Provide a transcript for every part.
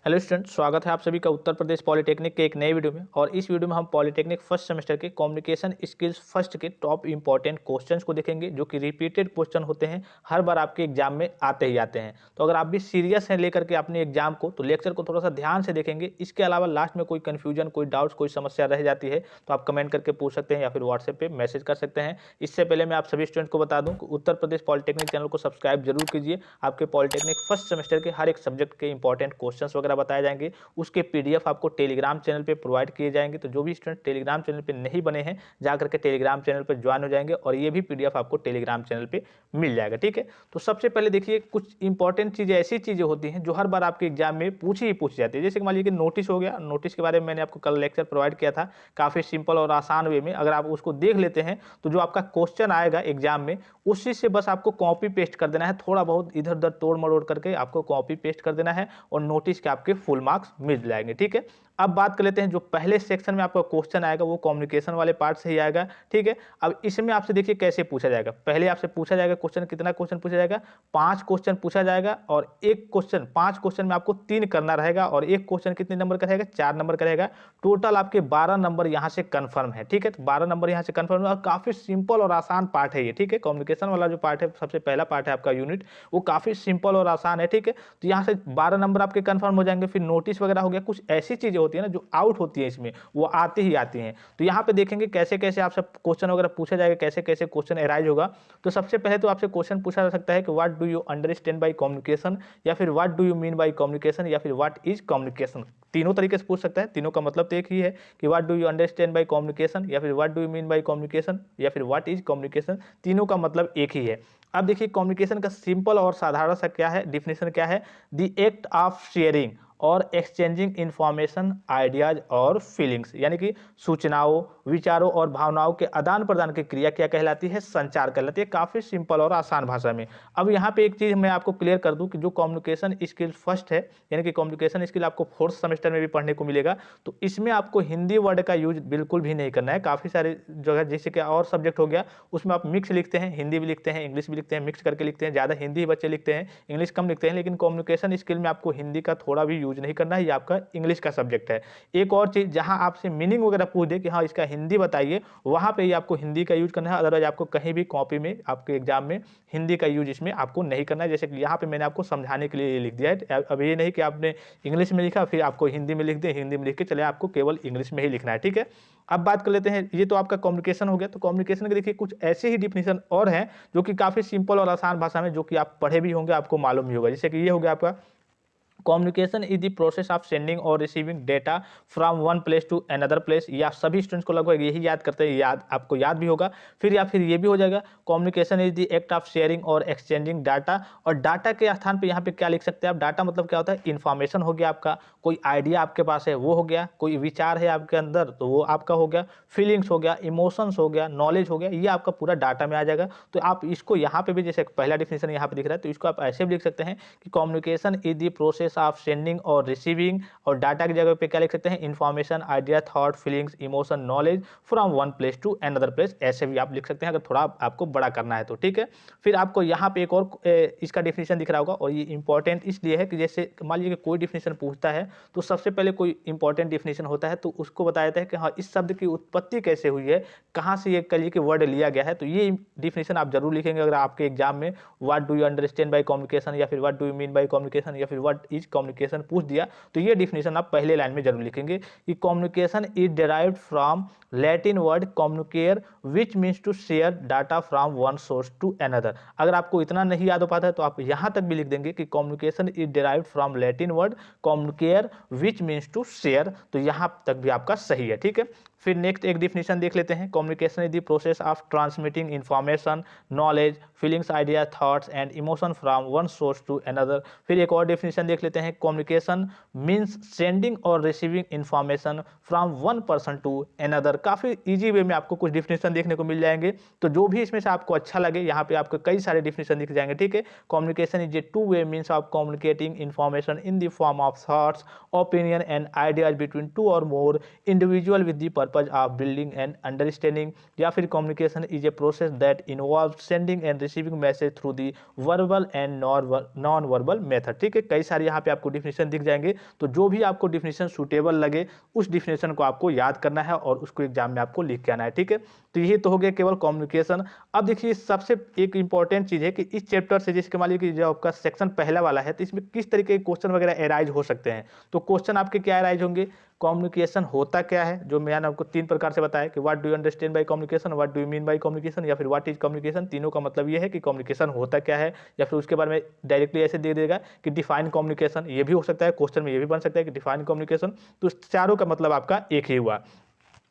Hello student, स्वागत है आप सभी का उत्तर प्रदेश पॉलिटेक्निक के एक नए वीडियो में। और इस वीडियो में हम पॉलिटेक्निक फर्स्ट सेमेस्टर के कम्युनिकेशन स्किल्स फर्स्ट के टॉप इंपॉर्टेंट क्वेश्चंस को देखेंगे, जो कि रिपीटेड क्वेश्चन होते हैं, हर बार आपके एग्जाम में आते ही आते हैं। तो अगर आप भी सीरियस हैं लेकर के अपने एग्जाम को, तो लेक्चर को थोड़ा सा ध्यान से देखेंगे। इसके अलावा लास्ट में कोई कन्फ्यूजन, कोई डाउट्स, कोई समस्या रह जाती है तो आप कमेंट करके पूछ सकते हैं या फिर व्हाट्सएप पे मैसेज कर सकते हैं। इससे पहले मैं आप सभी स्टूडेंट को बता दूं कि उत्तर प्रदेश पॉलिटेक्निक चैनल को सब्सक्राइब जरूर कीजिए। आपके पॉलिटेक्निक फर्स्ट सेमेस्टर के हर एक सब्जेक्ट के इंपॉर्टेंट क्वेश्चंस वगैरह बताए जाएंगे। उसके पीडीएफ आपको टेलीग्राम चैनल पे प्रोवाइड किए जाएंगे। तो जो भी स्टूडेंट टेलीग्राम चैनल पे नहीं बने हैं, जाकर के टेलीग्राम चैनल पे ज्वाइन हो जाएंगे और ये भी पीडीएफ आपको टेलीग्राम चैनल पे मिल जाएगा। ठीक है, तो सबसे पहले देखिए, कुछ इंपॉर्टेंट चीज़ें, ऐसी चीज़ें होती हैं जो हर बार आपके एग्जाम में पूछी जाती है। जैसे कि मान लीजिए कि नोटिस हो गया। नोटिस के बारे में मैंने आपको कल लेक्चर प्रोवाइड किया था, काफ़ी सिंपल और आसान वे में। अगर आप उसको देख लेते हैं तो जो आपका क्वेश्चन आएगा एग्जाम में, उसी से बस आपको कॉपी पेस्ट कर देना है। थोड़ा बहुत इधर उधर तोड़ मरोड़ करके आपको कॉपी पेस्ट कर देना है और नोटिस के आपके फुल मार्क्स मिल जाएंगे। ठीक है, अब बात कर लेते हैं, जो पहले सेक्शन में आपका क्वेश्चन आएगा वो कम्युनिकेशन वाले पार्ट से ही आएगा। ठीक है, अब इसमें आपसे देखिए कैसे पूछा जाएगा। पहले आपसे पूछा जाएगा क्वेश्चन, कितना क्वेश्चन पूछा जाएगा? 5 क्वेश्चन पूछा जाएगा। और एक क्वेश्चन, 5 क्वेश्चन में आपको 3 करना रहेगा और एक क्वेश्चन कितने नंबर का रहेगा? 4 नंबर का रहेगा। टोटल आपके 12 नंबर यहाँ से कन्फर्म है। ठीक है, तो 12 नंबर यहाँ से कन्फर्म है और काफी सिंपल और आसान पार्ट है ये। ठीक है, कम्युनिकेशन वाला जो पार्ट है, सबसे पहला पार्ट है आपका यूनिट, वो काफी सिंपल और आसान है। ठीक है, तो यहाँ से 12 नंबर आपके कन्फर्म हो जाएंगे। फिर नोटिस वगैरह हो गया। कुछ ऐसी चीजें होती है ना जो आउट होती है इसमें, वो आती ही आती हैं। तो यहाँ पे देखेंगे कैसे कैसे आपसे क्वेश्चन वगैरह पूछा जाएगा, कैसे कैसे क्वेश्चन अराइज होगा। तो सबसे पहले तो आपसे क्वेश्चन पूछा जा सकता है कि what do you understand by communication, या फिर what do you mean by communication, या फिर व्हाट इज कम्युनिकेशन। तीनों तरीके से पूछ सकता है। तीनों का मतलब तो एक ही है कि what do you understand by communication, या फिर what do you mean by communication, या फिर व्हाट इज कम्युनिकेशन। तीनों का मतलब एक ही है। अब देखिए, कम्युनिकेशन का सिंपल और साधारण सा क्या है, डिफिनेशन क्या है? द एक्ट ऑफ शेयरिंग और एक्सचेंजिंग इंफॉर्मेशन, आइडियाज और फीलिंग्स, यानी कि सूचनाओं, विचारों और भावनाओं के आदान प्रदान की क्रिया क्या कहलाती है? संचार कहलाती है। काफी सिंपल और आसान भाषा में। अब यहाँ पे एक चीज मैं आपको क्लियर कर दूं कि जो कम्युनिकेशन स्किल फर्स्ट है, यानी कि कम्युनिकेशन स्किल आपको फोर्थ सेमेस्टर में भी पढ़ने को मिलेगा, तो इसमें आपको हिंदी वर्ड का यूज बिल्कुल भी नहीं करना है। काफी सारे जगह, जैसे कि और सब्जेक्ट हो गया, उसमें आप मिक्स लिखते हैं, हिंदी भी लिखते हैं, इंग्लिश भी लिखते हैं, मिक्स करके लिखते हैं। ज्यादा हिंदी ही बच्चे लिखते हैं, इंग्लिश कम लिखते हैं। लेकिन कम्युनिकेशन स्किल में आपको हिंदी का थोड़ा भी यूज नहीं करना है, ये आपका इंग्लिश का सब्जेक्ट है। एक और चीज, जहां आपसे मीनिंग वगैरह पूछ दे कि हाँ इसका हिंदी बताइए, वहां पे ही आपको हिंदी का यूज करना है। अदरवाइज आपको कहीं भी कॉपी में, आपके एग्जाम में हिंदी का यूज इसमें आपको नहीं करना है। जैसे कि यहाँ पे मैंने आपको समझाने के लिए ये लिख दिया है। अब ये नहीं कि आपने इंग्लिश में लिखा फिर आपको हिंदी में लिख दे, हिंदी में लिख के चले, आपको केवल इंग्लिश में ही लिखना है। ठीक है, अब बात कर लेते हैं, ये तो आपका कम्युनिकेशन हो गया। तो कम्युनिकेशन के देखिए कुछ ऐसे ही डिफिनेशन और हैं जो कि काफी सिंपल और आसान भाषा में, जो कि आप पढ़े भी होंगे, आपको मालूम भी होगा। जैसे कि ये हो गया आपका, communication is the process of sending और receiving data from one place to another place. ये आप सभी स्टूडेंट्स को लगभग यही याद करते हैं, याद आपको याद भी होगा। फिर या फिर ये भी हो जाएगा, communication is the act of sharing और एक्सचेंजिंग डाटा। और डाटा के स्थान पे यहाँ पे क्या लिख सकते हैं आप? डाटा मतलब क्या होता है? इन्फॉर्मेशन हो गया आपका, कोई आइडिया आपके पास है वो हो गया, कोई विचार है आपके अंदर तो वो आपका हो गया, फीलिंग्स हो गया, इमोशंस हो गया, नॉलेज हो गया, ये आपका पूरा डाटा में आ जाएगा। तो आप इसको यहाँ पे भी, जैसे पहला डिफिनेशन यहाँ पे दिख रहा है, तो इसको आप ऐसे भी लिख सकते हैं कि communication is the process of sending और रिसीविंग, और डाटा की जगह पे क्या लिख सकते हैं? Information, idea, thought, feelings, emotion, knowledge from one place to another place. ऐसे भी आप लिख सकते हैं अगर थोड़ा आपको बड़ा करना है तो। ठीक है, फिर आपको यहाँ पे एक और इसका डिफिनेशन दिख रहा होगा, और ये इंपॉर्टेंट इसलिए है कि जैसे मान लीजिए कोई डिफिनेशन पूछता है तो सबसे पहले कोई इंपॉर्टेंट डिफिनेशन होता है तो उसको बताया जाता है कि हाँ इस शब्द की उत्पत्ति कैसे हुई है, कहाँ से ये कहिए कि वर्ड लिया गया है। तो ये डिफिनेशन आप जरूर लिखेंगे अगर आपके एग्जाम में what do you understand by communication, या फिर what do you mean by communication, या फिर व्हाट इज कम्युनिकेशन पूछ दिया, तो ये डिफिनेशन आप पहले लाइन में जरूर लिखेंगे कि communication is derived from Latin word communicare which means to share data from one source to another. अगर आपको इतना नहीं याद हो पाता है तो आप यहां तक भी लिख देंगे कि communication is derived from Latin word communicare which means to share. तो यहां तक भी आपका सही है। ठीक है, फिर नेक्स्ट एक डिफिनेशन देख लेते हैं, communication is the process of transmitting information, knowledge, feelings, idea, thoughts and emotion from one source to another. फिर एक और डिफिनेशन देख लेते हैं, कम्युनिकेशन मीन्स सेंडिंग और receiving information from one person to another. काफी इजी वे में आपको कुछ डिफिनेशन देखने को मिल जाएंगे, तो जो भी इसमें से आपको अच्छा लगे, यहाँ पे आपको कई सारे डिफिनेशन दिख जाएंगे। ठीक है, communication is a two way means of communicating information in the form of thoughts, opinion and ideas between two और more individual with the purpose of building and understanding, या फिर communication is a process that involve sending and receiving message through the verbal and non verbal method. ठीक है, कई सारे यहाँ पे आपको डिफिनेशन दिख जाएंगे, तो जो भी आपको डिफिनेशन सूटेबल लगे उस डिफिनेशन को आपको याद करना है और उसको एग्जाम में आपको लिख के आना है। ठीक है, तो यही तो हो गया केवल कम्युनिकेशन। अब देखिए सबसे एक इंपॉर्टेंट चीज है कि इस चैप्टर से, जिसके मान लीजिए जो आपका सेक्शन पहला वाला है, तो इसमें किस तरीके के क्वेश्चन वगैरह एराइज हो सकते हैं। तो क्वेश्चन आपके क्या एराइज होंगे, कम्युनिकेशन होता क्या है, जो मैंने आपको 3 प्रकार से बताया कि what do you understand by communication, what do you mean by communication, या फिर व्हाट इज कम्युनिकेशन। तीनों का मतलब ये है कि कम्युनिकेशन होता क्या है, या फिर उसके बारे में डायरेक्टली ऐसे दे देगा कि डिफाइन कम्युनिकेशन। ये भी हो सकता है क्वेश्चन में, ये भी बन सकता है कि डिफाइन कम्युनिकेशन। तो चारों का मतलब आपका एक ही हुआ।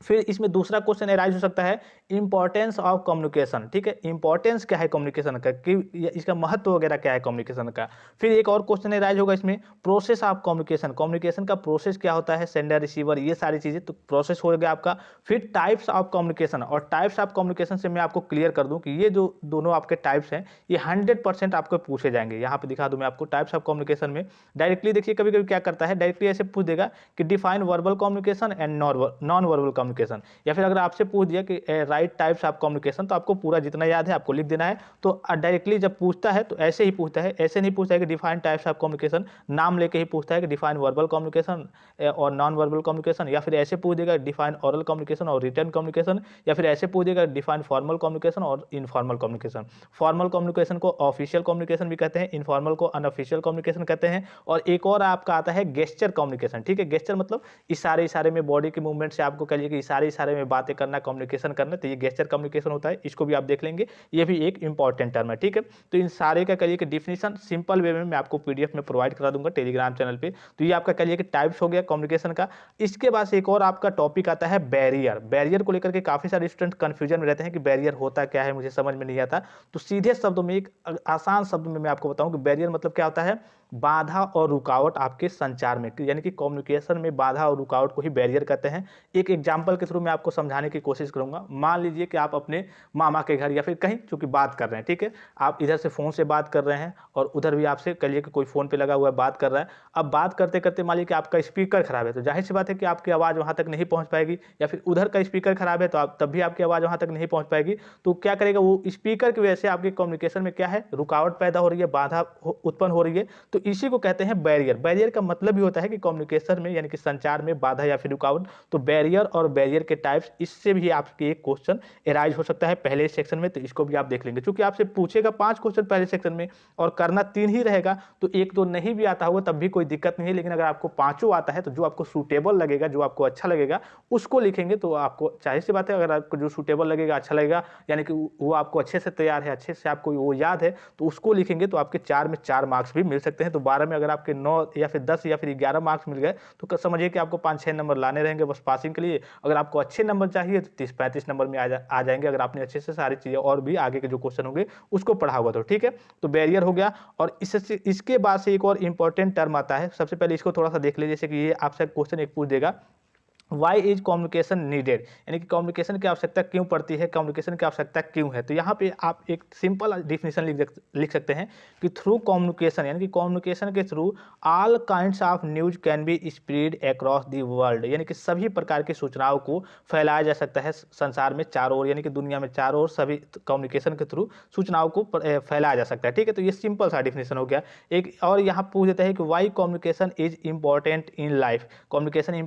फिर इसमें दूसरा क्वेश्चन एराइज हो सकता है इंपॉर्टेंस ऑफ कम्युनिकेशन। ठीक है, इंपॉर्टेंस क्या है कम्युनिकेशन का, कि इसका महत्व वगैरह क्या है कम्युनिकेशन का। फिर एक और क्वेश्चन एराइज होगा इसमें प्रोसेस ऑफ कम्युनिकेशन, कम्युनिकेशन का प्रोसेस क्या होता है, सेंडर रिसीवर, ये सारी चीजें तो प्रोसेस हो गया आपका। फिर टाइप्स ऑफ कम्युनिकेशन, और टाइप्स ऑफ कम्युनिकेशन से मैं आपको क्लियर कर दूं कि ये जो दोनों आपके टाइप्स हैं ये 100% आपको पूछे जाएंगे। यहाँ पे दिखा दूं मैं आपको टाइप्स ऑफ कम्युनिकेशन में डायरेक्टली देखिए कभी कभी क्या करता है, डायरेक्टली ऐसे पूछ देगा कि define verbal communication and non verbal communication, या फिर अगर आपसे पूछ दिया कि राइट टाइप्स ऑफ कम्युनिकेशन, तो आपको पूरा जितना याद है आपको लिख देना है। तो डायरेक्टली जब पूछता है तो ऐसे ही पूछता है, ऐसे नहीं पूछता है कि डिफाइन टाइप्स ऑफ कम्युनिकेशन, नाम लेके ही पूछता है कि डिफाइन वर्बल कम्युनिकेशन और नॉन वर्बल कम्युनिकेशन, या फिर ऐसे पूछ देगा डिफाइन ओरल कम्युनिकेशन और रिटन कम्युनिकेशन, या फिर ऐसे पूछ देगा डिफाइन फॉर्मल कम्युनिकेशन और इनफॉर्मल कम्युनिकेशन। फॉर्मल कम्युनिकेशन को ऑफिशियल कम्युनिकेशन भी कहते हैं, इनफॉर्मल को अनऑफिशियल कम्युनिकेशन कहते हैं। और एक और आपका आता है गेस्चर कम्युनिकेशन। ठीक है, गेस्चर मतलब इशारे इशारे में, बॉडी के मूवमेंट से आपको कह लीजिए कि इशारे इशारे में बातें करना, कम्युनिकेशन करना, तो ये गेस्चर कम्युनिकेशन होता है। इसको भी आप देख लेंगे, ये भी एक इंपॉर्टेंट टर्म है। ठीक है, तो इन सारे का कहिए कि डिफिनेशन सिंपल वे में मैं आपको पीडीएफ में प्रोवाइड करा दूंगा टेलीग्राम चैनल पे। तो ये आपका कहिए कि टाइप्स हो गया कम्युनिकेशन का। इसके बाद से एक और आपका टॉपिक आता है बैरियर। बैरियर को लेकर के काफी सारे स्टूडेंट कंफ्यूजन में रहते हैं कि बैरियर होता क्या है, मुझे समझ में नहीं आता। तो सीधे शब्दों में, एक आसान शब्द में मैं आपको बताऊं कि बैरियर मतलब क्या होता है, बाधा और रुकावट आपके संचार में, यानी कि कम्युनिकेशन में बाधा और रुकावट को ही बैरियर कहते हैं। एक एग्जांपल के थ्रू मैं आपको समझाने की कोशिश करूंगा। मान लीजिए कि आप अपने मामा के घर या फिर कहीं चूंकि बात कर रहे हैं, ठीक है, आप इधर से फोन से बात कर रहे हैं और उधर भी आपसे कहिए कि कोई फोन पे लगा हुआ है बात कर रहा है। अब बात करते करते मान लीजिए कि आपका स्पीकर खराब है, तो जाहिर सी बात है कि आपकी आवाज़ वहां तक नहीं पहुंच पाएगी, या फिर उधर का स्पीकर खराब है तो आप तब भी आपकी आवाज़ वहां तक नहीं पहुंच पाएगी। तो क्या करेगा, वो स्पीकर की वजह से आपके कम्युनिकेशन में क्या है, रुकावट पैदा हो रही है, बाधा उत्पन्न हो रही है। तो इसी को कहते हैं बैरियर। बैरियर का मतलब भी होता है कि कम्युनिकेशन में यानी कि संचार में बाधा या फिर रुकावट। तो बैरियर और बैरियर के टाइप्स, इससे भी आपके एक क्वेश्चन एराइज हो सकता है पहले सेक्शन में, तो इसको भी आप देख लेंगे। क्योंकि आपसे पूछेगा 5 क्वेश्चन पहले सेक्शन में और करना 3 ही रहेगा, तो एक तो नहीं भी आता होगा तब भी कोई दिक्कत नहीं है। लेकिन अगर आपको 5 आता है तो जो आपको सूटेबल लगेगा, जो आपको अच्छा लगेगा उसको लिखेंगे। तो आपको जाहिर सी बात है, अगर आपको जो सूटेबल लगेगा, अच्छा लगेगा, यानी कि वो आपको अच्छे से तैयार है, अच्छे से आपको वो याद है, तो उसको लिखेंगे तो आपके 4 में 4 मार्क्स भी मिल सकते हैं। तो 12 में अगर आपके 9 या फिर 10 या फिर 11 मार्क्स मिल गए तो समझिए कि आपको 5-6 नंबर लाने रहेंगे बस पासिंग के लिए। अगर आपको अच्छे नंबर चाहिए तो 30-35 नंबर में आ जाएंगे, अगर आपने अच्छे से सारी चीज़ें और भी आगे के जो क्वेश्चन होंगे उसको पढ़ा होगा तो। ठीक है, तो बैरियर हो गया। और इसके बाद से एक और इंपॉर्टेंट टर्म आता है। सबसे पहले इसको थोड़ा सा देख लीजिए, जैसे कि ये आपसे क्वेश्चन एक पूछ देगा, वाई इज कम्युनिकेशन नीडेड, यानी कि कम्युनिकेशन की आवश्यकता क्यों पड़ती है, कम्युनिकेशन की आवश्यकता क्यों है। तो यहाँ पे आप एक सिंपल डिफिनेशन लिख सकते हैं कि थ्रू कम्युनिकेशन, यानी कि कम्युनिकेशन के through all kinds of news can be spread across the world, यानी कि सभी प्रकार की सूचनाओं को फैलाया जा सकता है संसार में चारों ओर, यानी कि दुनिया में चारों ओर सभी कम्युनिकेशन के थ्रू सूचनाओं को फैलाया जा सकता है। ठीक है, तो ये सिंपल सा डिफिनेशन हो गया। एक और यहाँ पूछ देता है कि why communication is important in life, communication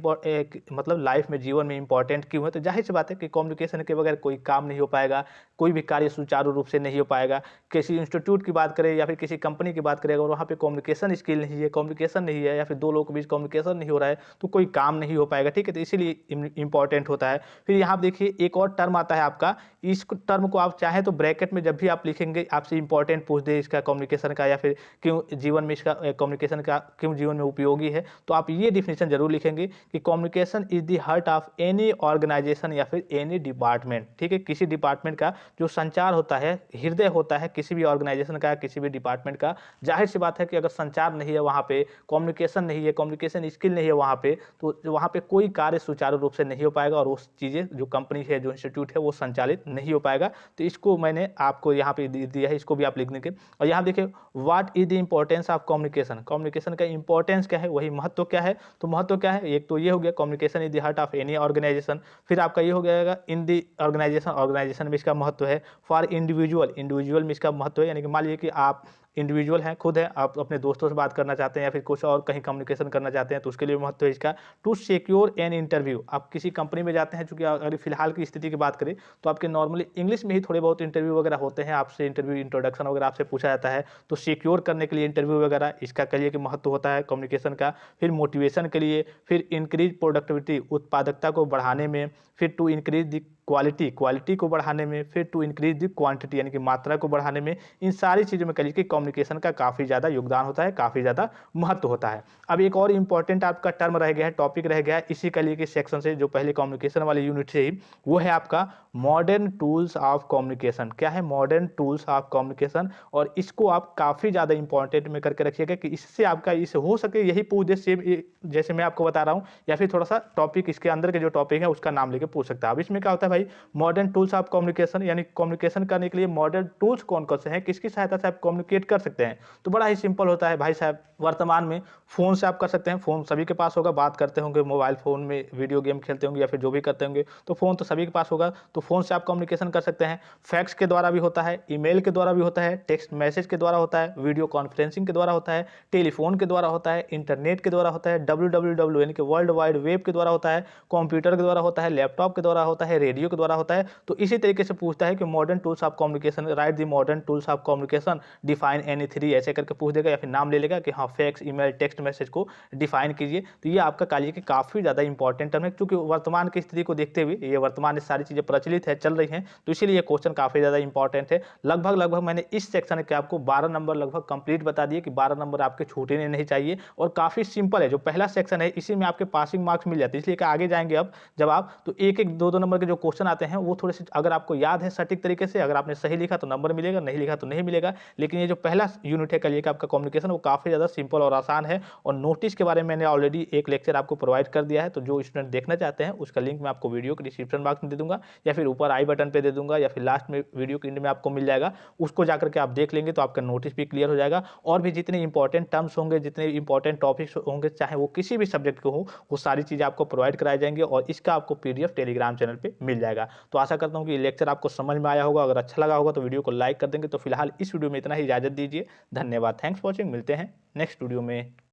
मतलब लाइफ में, जीवन में इंपॉर्टेंट क्यों है। तो जाहिर सी बात है कि कम्युनिकेशन के बगैर कोई काम नहीं हो पाएगा, कोई भी कार्य सुचारू रूप से नहीं हो पाएगा। किसी इंस्टीट्यूट की बात करें या फिर किसी कंपनी की बात करें, अगर वहाँ पे कम्युनिकेशन स्किल नहीं है, कम्युनिकेशन नहीं है, या फिर दो लोगों के बीच कम्युनिकेशन नहीं हो रहा है, तो कोई काम नहीं हो पाएगा। ठीक है, तो इसीलिए इंपॉर्टेंट होता है। फिर यहाँ देखिए एक और टर्म आता है आपका, इस टर्म को आप चाहें तो ब्रैकेट में जब भी आप लिखेंगे, आपसे इंपॉर्टेंट पूछ दे इसका कम्युनिकेशन का, या फिर क्यों जीवन में इसका कम्युनिकेशन का क्यों जीवन में उपयोगी है, तो आप ये डिफिनेशन जरूर लिखेंगे कि communication is the heart of any organization या फिर एनी डिपार्टमेंट। ठीक है, किसी डिपार्टमेंट का जो संचार होता है, हृदय होता है किसी भी ऑर्गेनाइजेशन का, किसी भी डिपार्टमेंट का। जाहिर सी बात है कि अगर संचार नहीं है वहाँ पे, कम्युनिकेशन नहीं है, कम्युनिकेशन स्किल नहीं है वहाँ पे, तो वहाँ पे कोई कार्य सुचारू रूप से नहीं हो पाएगा और वो चीज़ें जो कंपनी है, जो इंस्टीट्यूट है, वो संचालित नहीं हो पाएगा। तो इसको मैंने आपको यहाँ पे दिया है, इसको भी आप लिख देंगे। और यहाँ देखिए what is the importance of communication, communication का इंपॉर्टेंस क्या है, वही महत्व क्या है। तो महत्व क्या है, एक तो ये हो गया communication is the heart of any organization. फिर आपका ये हो जाएगा इन द ऑर्गेनाइजेशन, ऑर्गेनाइजेशन में इसका महत्व है। फॉर इंडिविजुअल, इंडिविजुअल में इसका महत्व है, यानी कि मान लीजिए कि आप इंडिविजुअल हैं, खुद हैं, आप अपने दोस्तों से बात करना चाहते हैं या फिर कुछ और कहीं कम्युनिकेशन करना चाहते हैं तो उसके लिए महत्व है इसका। टू सिक्योर एन इंटरव्यू, आप किसी कंपनी में जाते हैं, चूंकि अगर फिलहाल की स्थिति की बात करें तो आपके नॉर्मली इंग्लिश में ही थोड़े बहुत इंटरव्यू वगैरह होते हैं, आपसे इंटरव्यू इंट्रोडक्शन वगैरह आपसे पूछा जाता है, तो सिक्योर करने के लिए इंटरव्यू वगैरह इसका कहिए कि महत्व होता है कम्युनिकेशन का। फिर मोटिवेशन के लिए, फिर इंक्रीज प्रोडक्टिविटी, उत्पादकता को बढ़ाने में, फिर to increase the quality, quality को बढ़ाने में, फिर टू इंक्रीज द क्वांटिटी यानी कि मात्रा को बढ़ाने में, इन सारी चीज़ों में कहिए कि कम्युनिकेशन का काफ़ी ज़्यादा योगदान होता है, काफ़ी ज़्यादा महत्व होता है। अब एक और इंपॉर्टेंट आपका टर्म रह गया है, टॉपिक रह गया है इसी कहिए कि सेक्शन से, जो पहले कम्युनिकेशन वाले यूनिट से ही, वो है आपका मॉडर्न टूल्स ऑफ कम्युनिकेशन। क्या है? Modern tools of communication. और इसको आप काफ़ी ज़्यादा इंपॉर्टेंट में करके रखिएगा कि इससे आपका इस हो सके यही पूछ दे सेम जैसे मैं आपको बता रहा हूँ, या फिर थोड़ा सा टॉपिक इसके अंदर के जो टॉपिक है उसका नाम लेके पूछ सकता है। अब इसमें क्या होता है भाई, मॉडर्न टूल्स ऑफ कम्युनिकेशन, यानी कम्युनिकेशन करने के लिए मॉडर्न टूल्स कौन कौन से हैं, किसकी सहायता से आप कम्युनिकेट कर सकते हैं। तो बड़ा ही सिंपल होता है भाई साहब, वर्तमान में फ़ोन से आप कर सकते हैं, फ़ोन सभी के पास होगा, बात करते होंगे मोबाइल फ़ोन में, वीडियो गेम खेलते होंगे या फिर जो भी करते होंगे, तो फ़ोन तो सभी के पास होगा, तो फ़ोन से आप कम्युनिकेशन कर सकते हैं। फैक्स के द्वारा भी होता है, ईमेल के द्वारा भी होता है, टेक्स्ट मैसेज के द्वारा होता है, वीडियो कॉन्फ्रेंसिंग के द्वारा होता है, टेलीफोन के द्वारा होता है, इंटरनेट के द्वारा होता है, www यानी कि वर्ल्ड वाइड वेब के द्वारा होता है, कंप्यूटर के द्वारा होता है, लैपटॉप के द्वारा होता है, रेडियो के द्वारा होता है। तो इसी तरीके से पूछता है कि modern tools of communication, right the modern tools of communication, define any three, ऐसे करके पूछ देगा या फिर नाम ले लेगा कि हाँ फैक्स, ईमेल, टेक्स्ट मैसेज को डिफाइन कीजिए। तो ये आपका कालिए कि काफ़ी ज़्यादा इंपॉर्टेंट टर्म है, क्योंकि वर्तमान की स्थिति को देखते हुए ये वर्तमान में सारी चीज़ें प्रचलित है, चल रही हैं, तो इसीलिए ये क्वेश्चन काफ़ी ज़्यादा इंपॉर्टेंट है। लगभग मैंने इस सेक्शन के आपको 12 नंबर लगभग कंप्लीट बता दिए कि 12 नंबर आपके छूटने नहीं चाहिए, और काफ़ी सिंपल है। जो पहला सेक्शन है इसी में आपके पासिंग मार्क्स मिल जाते हैं, इसलिए कि आगे जाएंगे अब जब आप, तो एक एक दो नंबर के जो क्वेश्चन आते हैं वो थोड़े से अगर आपको याद है सटीक तरीके से, अगर आपने सही लिखा तो नंबर मिलेगा, नहीं लिखा तो नहीं मिलेगा। लेकिन ये जो पहला यूनिट है कलिए का आपका कम्युनिकेशन, वो काफ़ी ज़्यादा सिंपल और आसान है। और नोटिस के बारे में मैंने ऑलरेडी एक लेक्चर आपको प्रोवाइड कर दिया है, तो जो स्टूडेंट देखना चाहते हैं उसका लिंक मैं आपको वीडियो के डिस्क्रिप्शन बॉक्स में दे दूंगा, या फिर ऊपर आई बटन पे दे दूंगा, या फिर लास्ट में वीडियो के एंड में आपको मिल जाएगा। उसको जाकर के आप देख लेंगे तो आपका नोटिस भी क्लियर हो जाएगा, और भी जितने इंपॉर्टेंट टर्म्स होंगे, जितने इंपॉर्टेंट टॉपिक्स होंगे, चाहे वो किसी भी सब्जेक्ट को हो, वो सारी चीज़ें आपको प्रोवाइड कराई जाएंगी, और इसका आपको PDF टेलीग्राम चैनल पर मिल जाएगा। तो आशा करता हूँ कि लेक्चर आपको समझ में आया होगा, अगर अच्छा लगा होगा तो वीडियो को लाइक कर देंगे। तो फिलहाल इस वीडियो में इतना ही, इजाजत दीजिए, धन्यवाद, थैंक्स फॉर वॉचिंग, मिलते हैं नेक्स्ट वीडियो में।